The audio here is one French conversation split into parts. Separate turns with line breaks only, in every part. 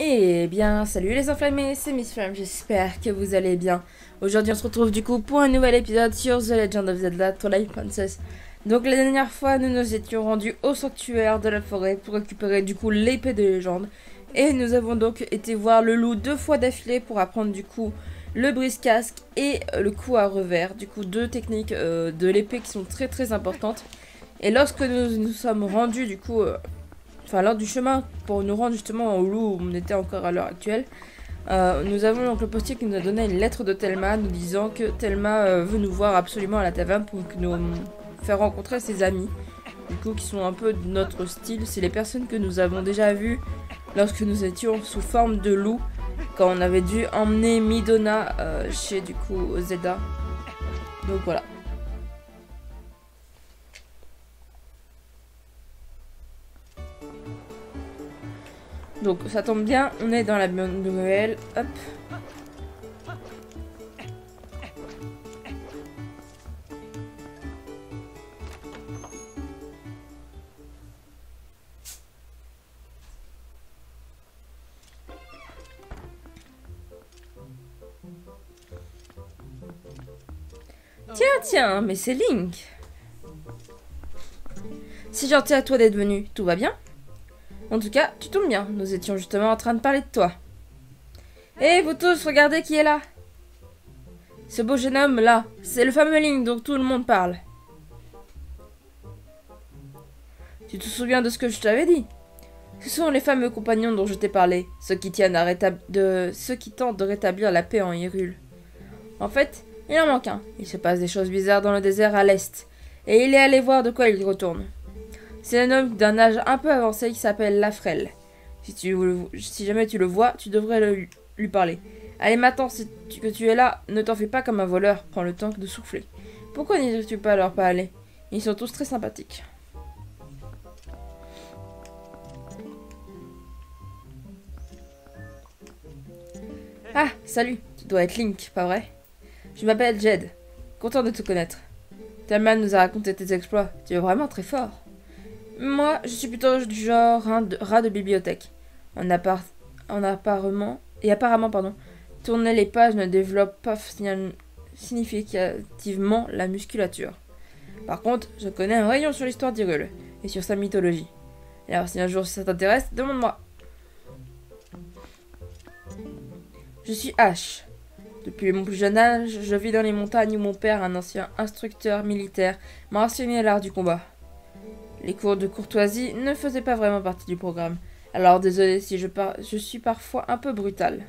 Eh bien, salut les enflammés, c'est Miss Flamme, j'espère que vous allez bien. Aujourd'hui, on se retrouve du coup pour un nouvel épisode sur The Legend of Zelda Twilight Princess. Donc la dernière fois, nous nous étions rendus au sanctuaire de la forêt pour récupérer du coup l'épée de légende. Et nous avons donc été voir le loup 2 fois d'affilée pour apprendre du coup le brise-casque et le coup à revers. Du coup, deux techniques de l'épée qui sont très importantes. Et lorsque nous nous sommes rendus du coup... lors du chemin pour nous rendre justement au loup où on était encore à l'heure actuelle, nous avons donc le postier qui nous a donné une lettre de Thelma nous disant que Thelma veut nous voir absolument à la taverne pour nous faire rencontrer ses amis, du coup qui sont un peu de notre style. C'est les personnes que nous avons déjà vues lorsque nous étions sous forme de loup, quand on avait dû emmener Midona chez du coup Zelda. Donc voilà. Donc ça tombe bien, on est dans la bonne nouvelle. Hop. Tiens, mais c'est Link. C'est gentil à toi d'être venu, tout va bien? En tout cas, tu tombes bien, nous étions justement en train de parler de toi. Eh, vous tous, regardez qui est là. Ce beau jeune homme là, c'est le fameux Link dont tout le monde parle. Tu te souviens de ce que je t'avais dit? Ce sont les fameux compagnons dont je t'ai parlé, ceux qui tentent de rétablir la paix en Hyrule. En fait, il en manque un. Il se passe des choses bizarres dans le désert à l'est, et il est allé voir de quoi il retourne. C'est un homme d'un âge un peu avancé qui s'appelle Lafrel. Si jamais tu le vois, tu devrais lui parler. Allez, maintenant, que tu es là, ne t'en fais pas comme un voleur, prends le temps de souffler. Pourquoi n'irais-tu pas leur parler? Ils sont tous très sympathiques. Ah, salut, tu dois être Link, pas vrai? Je m'appelle Jed, content de te connaître. Thelma nous a raconté tes exploits, tu es vraiment très fort. Moi, je suis plutôt du genre rat de bibliothèque. Apparemment, tourner les pages ne développe pas significativement la musculature. Par contre, je connais un rayon sur l'histoire d'Hyrule et sur sa mythologie. Et alors, si un jour ça t'intéresse, demande-moi. Je suis Ash. Depuis mon plus jeune âge, je vis dans les montagnes où mon père, un ancien instructeur militaire, m'a enseigné l'art du combat. Les cours de courtoisie ne faisaient pas vraiment partie du programme, alors désolé si je suis parfois un peu brutal.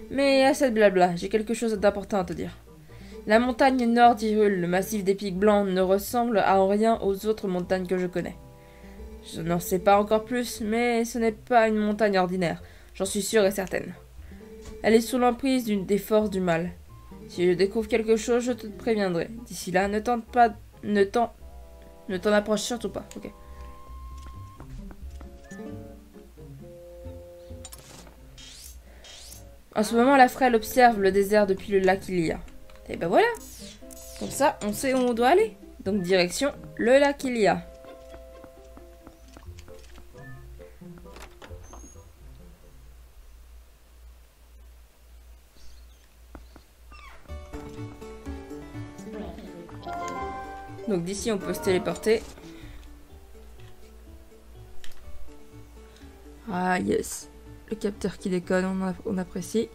Mais à cette blabla, j'ai quelque chose d'important à te dire. La montagne nord d'Hyrule, le massif des pics blancs, ne ressemble en rien aux autres montagnes que je connais. Je n'en sais pas encore plus, mais ce n'est pas une montagne ordinaire, j'en suis sûre et certaine. Elle est sous l'emprise des forces du mal. Si je découvre quelque chose, je te préviendrai. D'ici là, ne t'en approche surtout pas, ok? En ce moment, la frêle observe le désert depuis le lac Ilia. Et ben voilà. Comme ça, on sait où on doit aller. Donc direction le lac Ilia. Donc d'ici, on peut se téléporter. Ah yes. Le capteur qui déconne, on apprécie.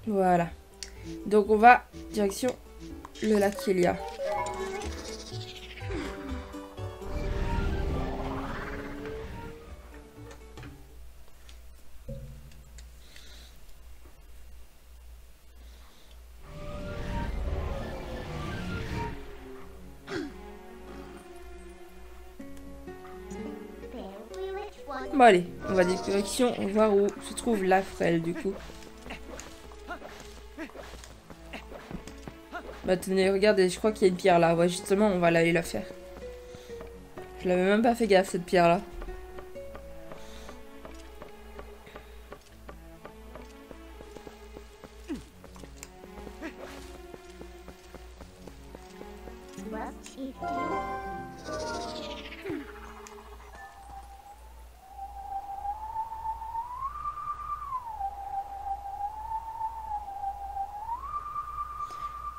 Voilà. Donc on va direction le lac Ilia. Bon allez, on va direction, on va voir où se trouve la frêle du coup. Bah tenez, regardez, je crois qu'il y a une pierre là. Ouais, justement, on va aller la faire. Je l'avais même pas fait gaffe, cette pierre là.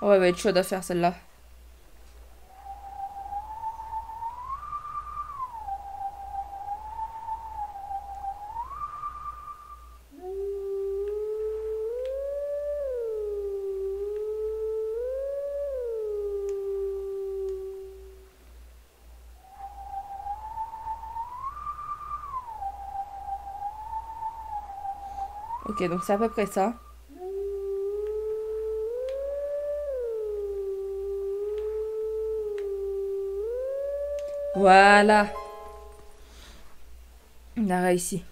Oh, elle va être chaude à faire celle-là. Ok, donc c'est à peu près ça. Voilà. On a réussi.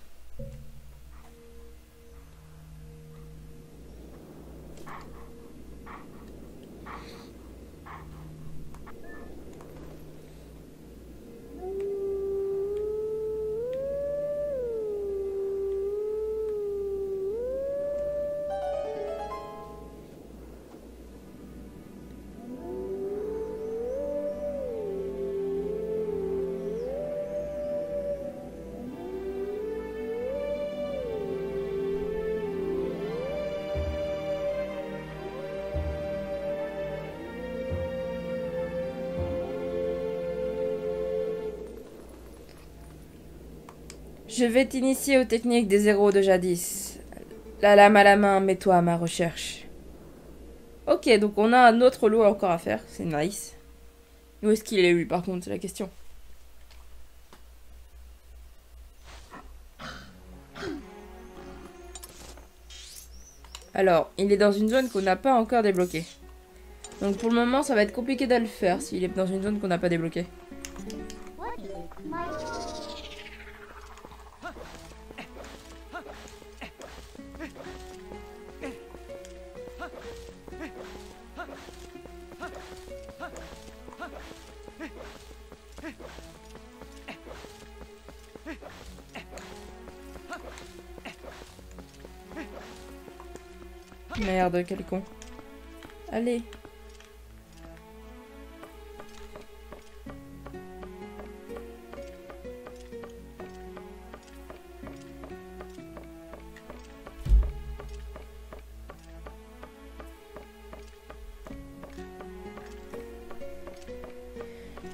Je vais t'initier aux techniques des héros de jadis. La lame à la main, mets-toi à ma recherche. Ok, donc on a un autre lot encore à faire, c'est nice. Où est-ce qu'il est lui par contre, c'est la question. Alors, il est dans une zone qu'on n'a pas encore débloquée. Donc pour le moment, ça va être compliqué de le faire s'il est dans une zone qu'on n'a pas débloquée. Merde, quel con. Allez.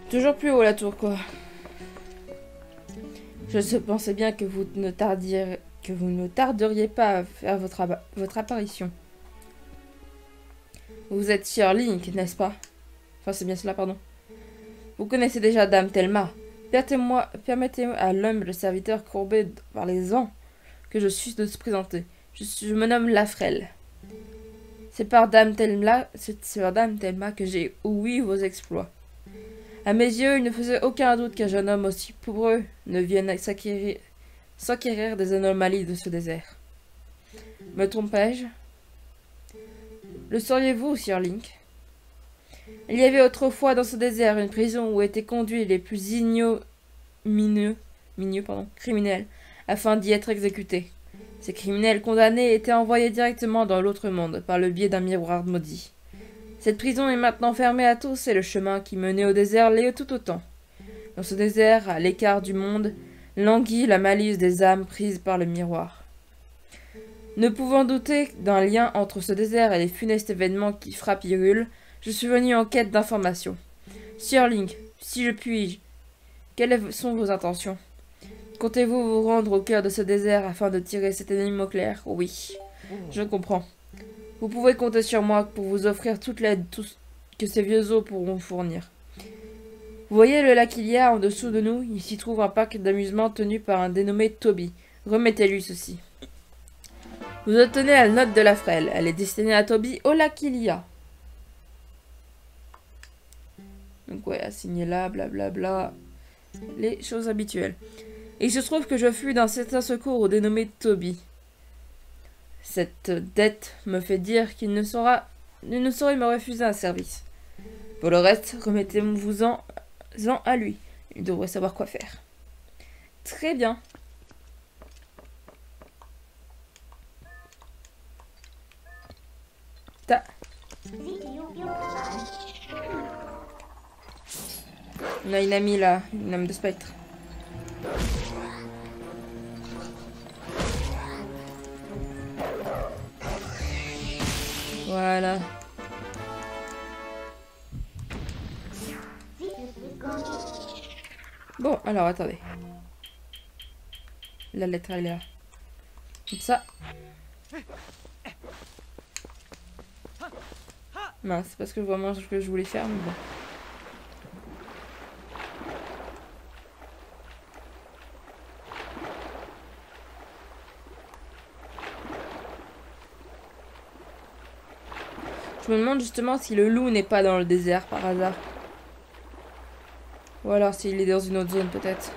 Toujours plus haut la tour, quoi. Je pensais bien que vous ne tarderiez pas à faire votre apparition. Vous êtes Sir Link, n'est-ce pas? Enfin, c'est bien cela, pardon. Vous connaissez déjà Dame Thelma. Permettez à l'humble serviteur courbé par les ans que je suis de se présenter. Je me nomme Lafrel. C'est par Dame Thelma que j'ai ouï vos exploits. À mes yeux, il ne faisait aucun doute qu'un jeune homme aussi pourreux ne vienne s'acquérir des anomalies de ce désert. Me trompais-je? Le sauriez-vous, Sir Link? Il y avait autrefois dans ce désert une prison où étaient conduits les plus criminels, afin d'y être exécutés. Ces criminels condamnés étaient envoyés directement dans l'autre monde, par le biais d'un miroir maudit. Cette prison est maintenant fermée à tous et le chemin qui menait au désert l'est tout autant. Dans ce désert, à l'écart du monde, languit la malice des âmes prises par le miroir. Ne pouvant douter d'un lien entre ce désert et les funestes événements qui frappent Hyrule, je suis venu en quête d'informations. Sir Link, si je puis, quelles sont vos intentions? Comptez-vous vous rendre au cœur de ce désert afin de tirer cet énigme au clair? Oui, je comprends. Vous pouvez compter sur moi pour vous offrir toute l'aide que ces vieux os pourront fournir. Vous voyez le lac qu'il y a en dessous de nous? Il s'y trouve un parc d'amusement tenu par un dénommé Toby. Remettez-lui ceci. Vous obtenez la note de Lafrel. Elle est destinée à Toby au lac qu'il y a. Donc ouais, assigné là, blablabla. Les choses habituelles. Et il se trouve que je fus d'un certain secours au dénommé Toby. Cette dette me fait dire qu'il ne saurait me refuser un service. Pour le reste, remettez-vous-en à lui. Il devrait savoir quoi faire. Très bien. On a une amie là, une âme de spectre. Voilà. Bon, alors attendez. La lettre, elle est là. Comme ça. Non, c'est parce que vraiment ce que je voulais faire, mais bon. Je me demande justement si le loup n'est pas dans le désert par hasard. Ou alors s'il est dans une autre zone peut-être.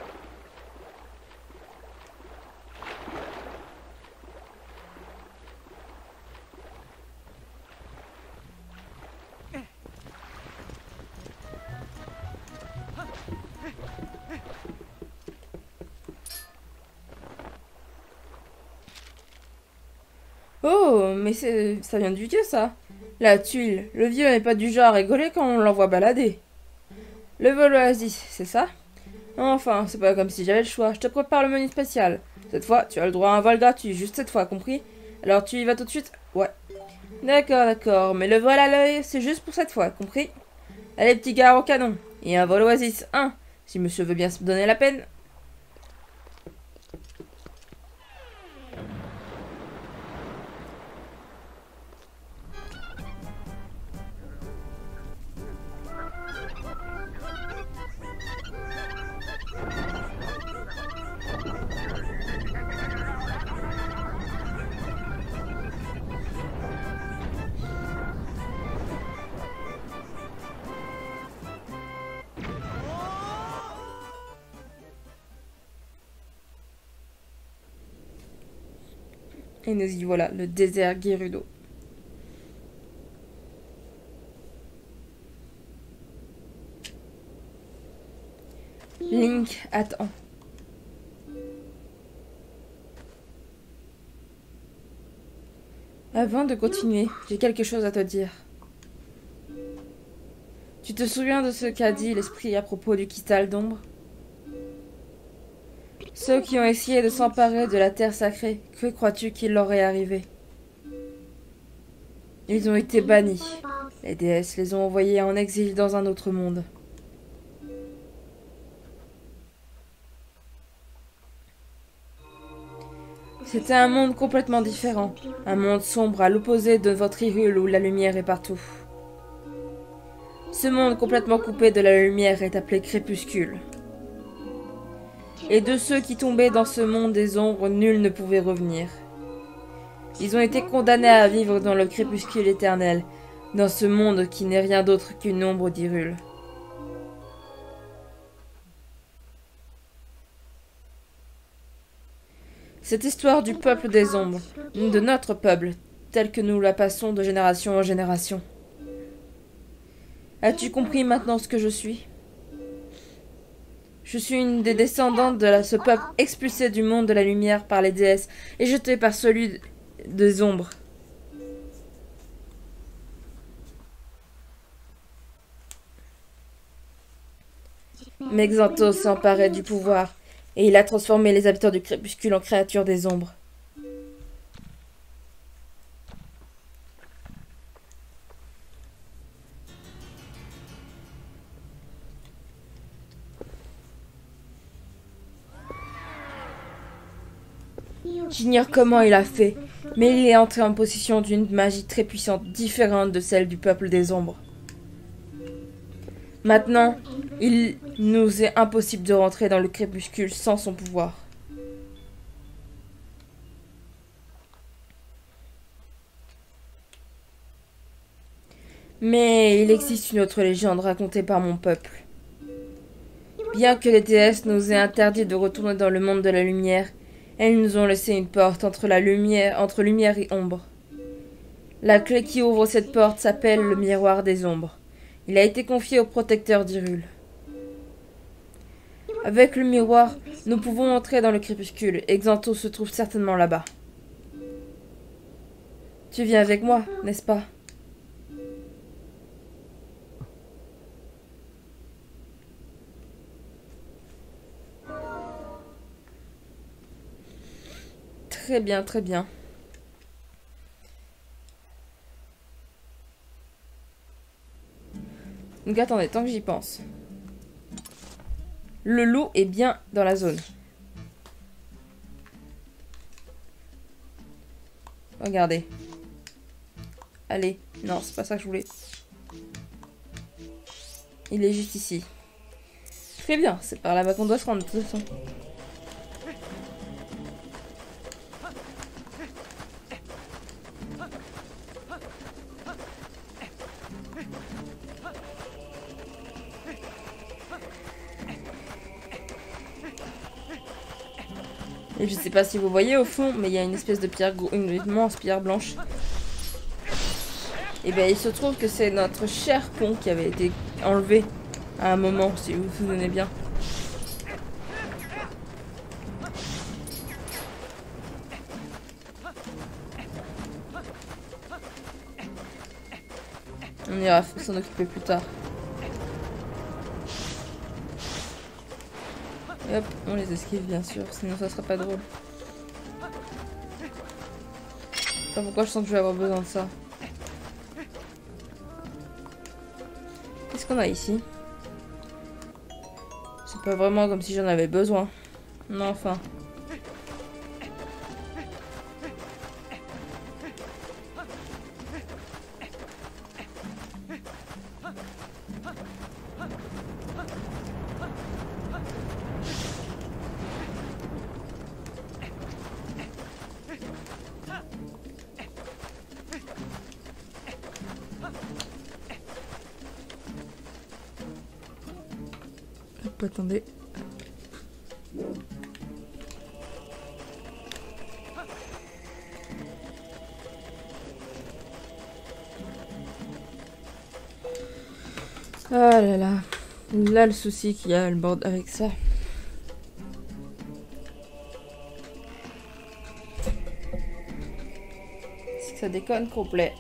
Oh, mais ça vient du vieux ça. La tuile. Le vieux n'est pas du genre à rigoler quand on l'envoie balader. Le vol oasis, c'est ça? Enfin, c'est pas comme si j'avais le choix. Je te prépare le menu spécial. Cette fois, tu as le droit à un vol gratuit, juste cette fois, compris? Alors tu y vas tout de suite? Ouais. D'accord, d'accord, mais le vol à l'œil, c'est juste pour cette fois, compris? Allez, petit gars au canon. Et un vol oasis 1, si monsieur veut bien se donner la peine. Et nous y voilà, le désert Gerudo. Link attend. Avant de continuer, j'ai quelque chose à te dire. Tu te souviens de ce qu'a dit l'esprit à propos du cristal d'ombre? Ceux qui ont essayé de s'emparer de la terre sacrée, que crois-tu qu'il leur est arrivé? Ils ont été bannis. Les déesses les ont envoyés en exil dans un autre monde. C'était un monde complètement différent, un monde sombre à l'opposé de votre Hyrule où la lumière est partout. Ce monde complètement coupé de la lumière est appelé crépuscule. Et de ceux qui tombaient dans ce monde des ombres, nul ne pouvait revenir. Ils ont été condamnés à vivre dans le crépuscule éternel, dans ce monde qui n'est rien d'autre qu'une ombre d'Hyrule. Cette histoire du peuple des ombres, de notre peuple, tel que nous la passons de génération en génération. As-tu compris maintenant ce que je suis? Je suis une des descendantes de ce peuple expulsé du monde de la lumière par les déesses et jeté par celui des ombres. Mais Xanthos s'est emparé du pouvoir et il a transformé les habitants du crépuscule en créatures des ombres. J'ignore comment il a fait, mais il est entré en possession d'une magie très puissante, différente de celle du peuple des ombres. Maintenant, il nous est impossible de rentrer dans le crépuscule sans son pouvoir. Mais il existe une autre légende racontée par mon peuple. Bien que les déesses nous aient interdit de retourner dans le monde de la lumière, elles nous ont laissé une porte entre lumière et ombre. La clé qui ouvre cette porte s'appelle le miroir des ombres. Il a été confié au protecteur d'Hyrule. Avec le miroir, nous pouvons entrer dans le crépuscule, et Xanthos se trouve certainement là-bas. Tu viens avec moi, n'est-ce pas? Très bien, très bien. Donc attendez, tant que j'y pense. Le loup est bien dans la zone. Regardez. Allez. Non, c'est pas ça que je voulais. Il est juste ici. Très bien, c'est par là-bas qu'on doit se rendre de toute façon. Et je sais pas si vous voyez au fond, mais il y a une espèce de pierre, une immense pierre blanche. Et bien il se trouve que c'est notre cher pont qui avait été enlevé à un moment, si vous vous souvenez bien. On ira s'en occuper plus tard. Et hop, on les esquive bien sûr, sinon ça sera pas drôle. Je sais pas pourquoi je sens que je vais avoir besoin de ça. Qu'est-ce qu'on a ici? C'est pas vraiment comme si j'en avais besoin. Non, enfin. Hop, attendez. Ah là là. Là, le souci qu'il y a le bord avec ça. C'est que ça déconne complet.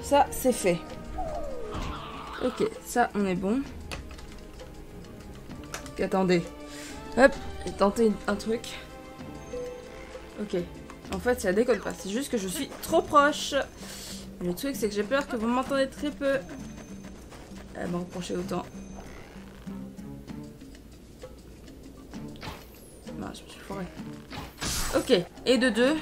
Ça, c'est fait. Ok, ça, on est bon. Ok, attendez. Hop, j'ai tenté un truc. Ok. En fait, ça déconne pas. C'est juste que je suis trop proche. Le truc, c'est que j'ai peur que vous m'entendez très peu. Elle m'a reproché autant. Non, je me suis foirée. Ok, et de deux.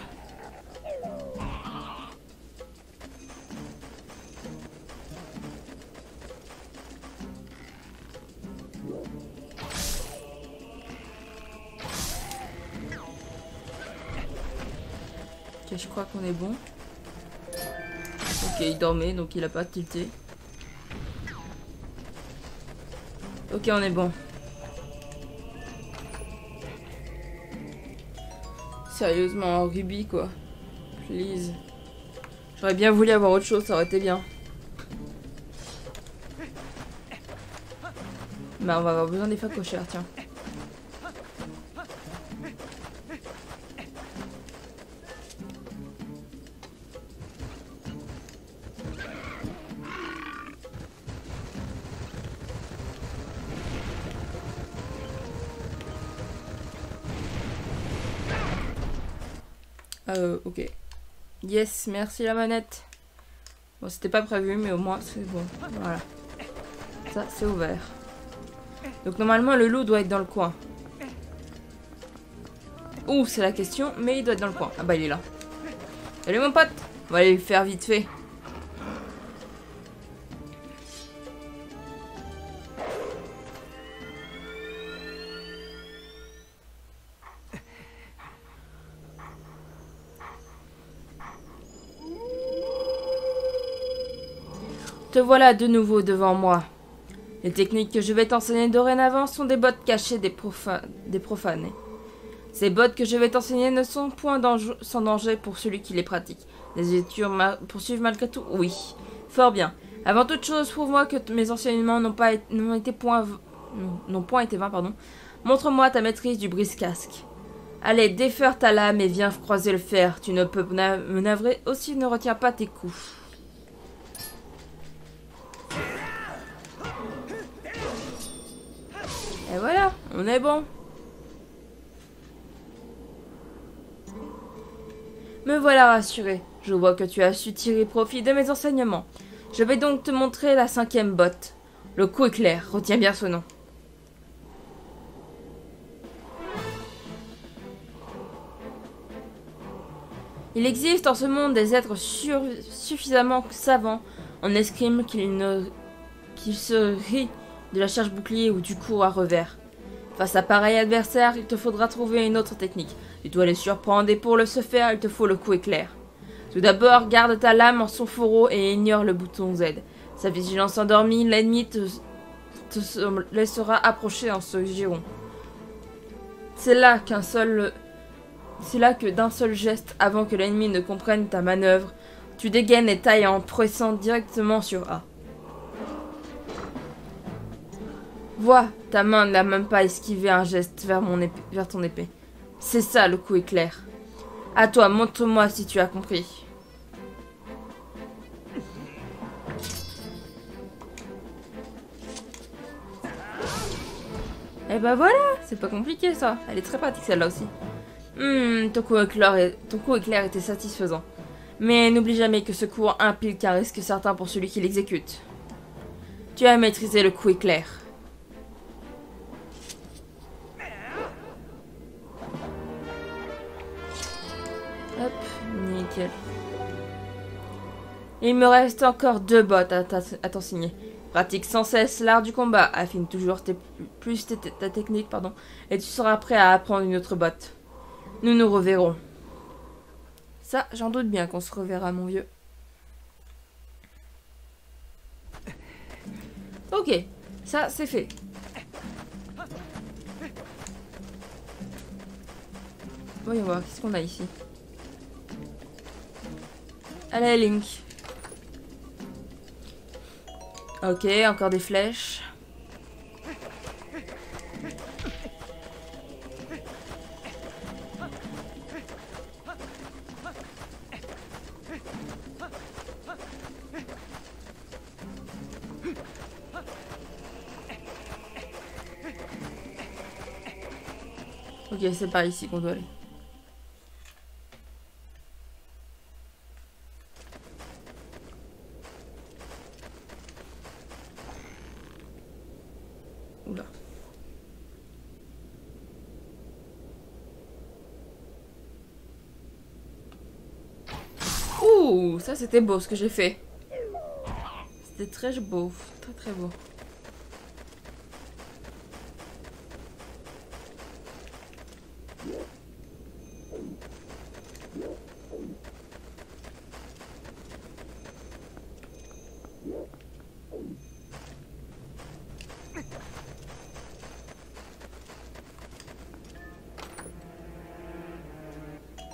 Ok, je crois qu'on est bon. Ok, il dormait, donc il a pas tilté. Ok, on est bon. Sérieusement, Ruby, quoi. Please. J'aurais bien voulu avoir autre chose, ça aurait été bien. Mais on va avoir besoin des facochères, tiens. Ok. Yes, merci la manette. Bon, c'était pas prévu, mais au moins c'est bon. Voilà. Ça, c'est ouvert. Donc normalement, le loup doit être dans le coin. Ouh, c'est la question, mais il doit être dans le coin. Ah bah, il est là. Salut mon pote. On va aller le faire vite fait. Te voilà de nouveau devant moi. Les techniques que je vais t'enseigner dorénavant sont des bottes cachées des profanés. Ces bottes que je vais t'enseigner ne sont point sans danger pour celui qui les pratique. Les études poursuivent malgré tout? Oui. Fort bien. Avant toute chose, prouve-moi que mes enseignements n'ont point été vains, pardon. Montre-moi ta maîtrise du brise-casque. Allez, déferre ta lame et viens croiser le fer. Tu ne peux me navrer, aussi ne retiens pas tes coups. Et voilà, on est bon. Me voilà rassuré. Je vois que tu as su tirer profit de mes enseignements. Je vais donc te montrer la 5e botte. Le coup éclair, retiens bien ce nom. Il existe en ce monde des êtres suffisamment savants en escrime qu'ils se rient de la charge bouclier ou du coup à revers. Face à pareil adversaire, il te faudra trouver une autre technique. Tu dois les surprendre et pour ce faire, il te faut le coup éclair. Tout d'abord, garde ta lame en son fourreau et ignore le bouton Z. Sa vigilance endormie, l'ennemi te laissera approcher en ce giron. C'est là que d'un seul geste, avant que l'ennemi ne comprenne ta manœuvre, tu dégaines et tailles en pressant directement sur A. Vois, ta main n'a même pas esquivé un geste vers ton épée. C'est ça le coup éclair. À toi, montre-moi si tu as compris. Et bah voilà, c'est pas compliqué ça. Elle est très pratique celle-là aussi. Ton coup éclair était satisfaisant. Mais n'oublie jamais que ce coup implique un risque certain pour celui qui l'exécute. Tu as maîtrisé le coup éclair. Hop, nickel. Il me reste encore 2 bottes à t'enseigner. Pratique sans cesse l'art du combat, affine toujours ta technique, pardon, et tu seras prêt à apprendre une autre botte. Nous nous reverrons. Ça, j'en doute bien qu'on se reverra, mon vieux. Ok, ça, c'est fait. Voyons voir, qu'est-ce qu'on a ici? Allez, Link. Ok, encore des flèches. Ok, c'est par ici qu'on doit aller. Oula. Ouh, ça c'était beau ce que j'ai fait. C'était très beau, très très beau.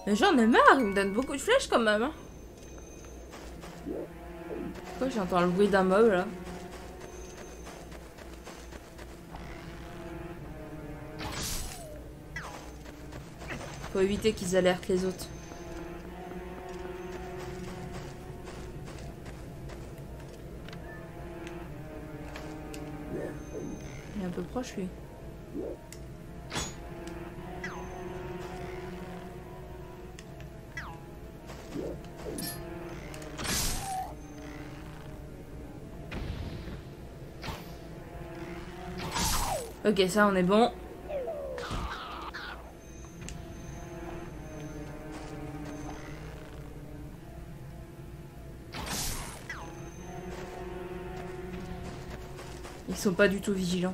Mais j'en ai marre, il me donne beaucoup de flèches quand même. Hein. Pourquoi j'entends le bruit d'un mob là? Faut éviter qu'ils alertent les autres. Il est un peu proche lui. Ok, ça on est bon. Ils sont pas du tout vigilants.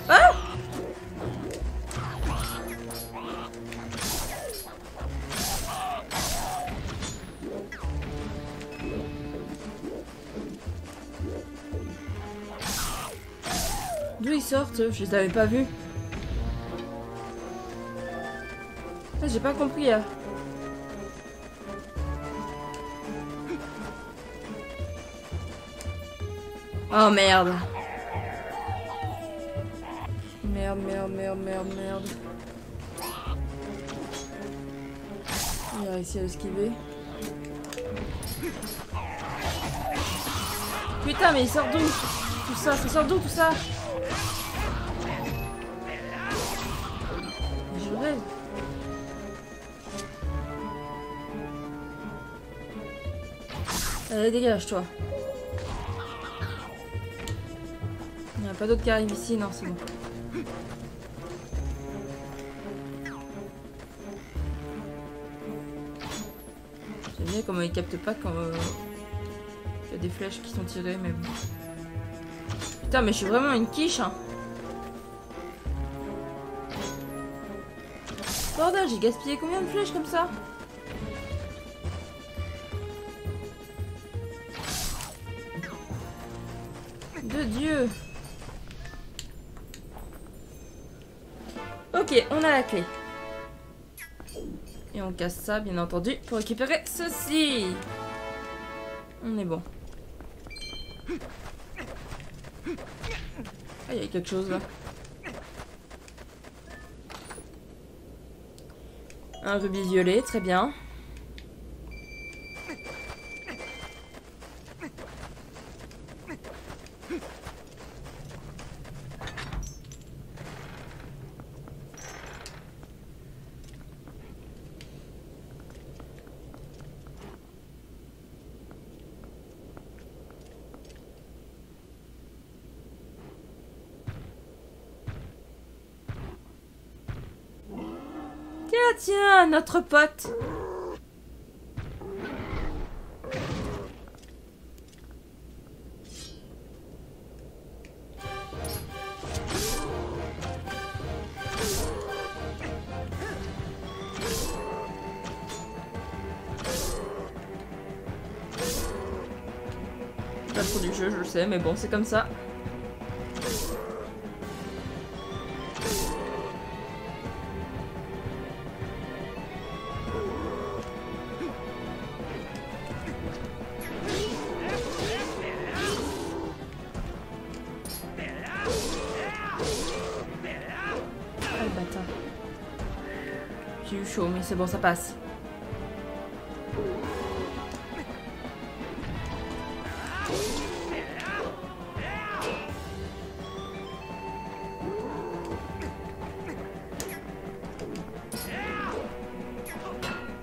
Ah! D'où ils sortent? Je les avais pas vus. Ah, j'ai pas compris là. Oh merde. Merde, merde, merde, merde, merde. Il a réussi à esquiver. Putain, mais il sort d'où? Tout ça, ça sort d'où tout ça? Je rêve. Allez, dégage toi. Il n'y a pas d'autre qui arrive ici, non, c'est bon. J'aime bien comment il capte pas quand il y a des flèches qui sont tirées, mais bon. Putain, mais je suis vraiment une quiche, hein. Bordel, j'ai gaspillé combien de flèches comme ça? De Dieu. Ok, on a la clé. Et on casse ça, bien entendu, pour récupérer ceci. On est bon. Ah, il y a quelque chose là. Un rubis violet, très bien. Tiens, notre pote. Pas trop du jeu, je le sais, mais bon, c'est comme ça. J'ai eu chaud, mais c'est bon, ça passe.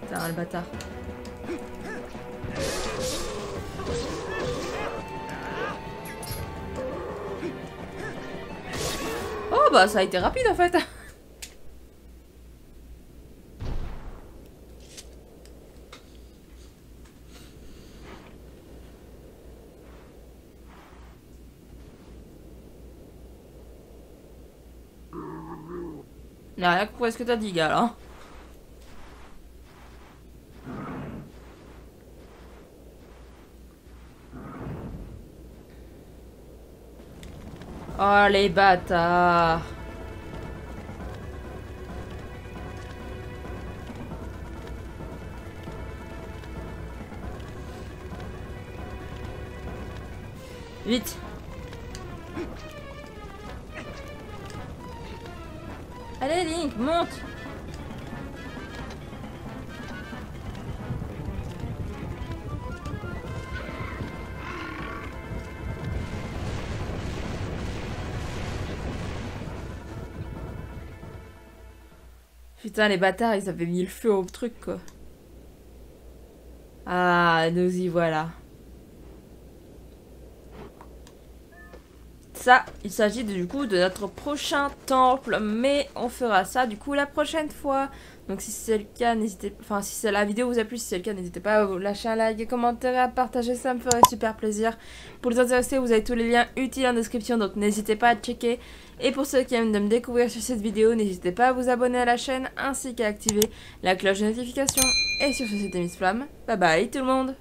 Putain, le bâtard. Oh bah ça a été rapide en fait. Il a rien compris ce que t'as dit, gars, là. Oh, les bâtards. Vite. Allez, Link, monte. Putain, les bâtards, ils avaient mis le feu au truc, quoi. Ah, nous y voilà. Ça, il s'agit du coup de notre prochain temple, mais on fera ça du coup la prochaine fois. Donc si c'est le cas, n'hésitez, enfin si la vidéo vous a plu, si c'est le cas, n'hésitez pas à lâcher un like, commentaire et à partager, ça me ferait super plaisir. Pour les intéressés, vous avez tous les liens utiles en description, donc n'hésitez pas à checker. Et pour ceux qui aiment de me découvrir sur cette vidéo, n'hésitez pas à vous abonner à la chaîne ainsi qu'à activer la cloche de notification. Et sur ce, c'était Miss Flamme. Bye bye tout le monde.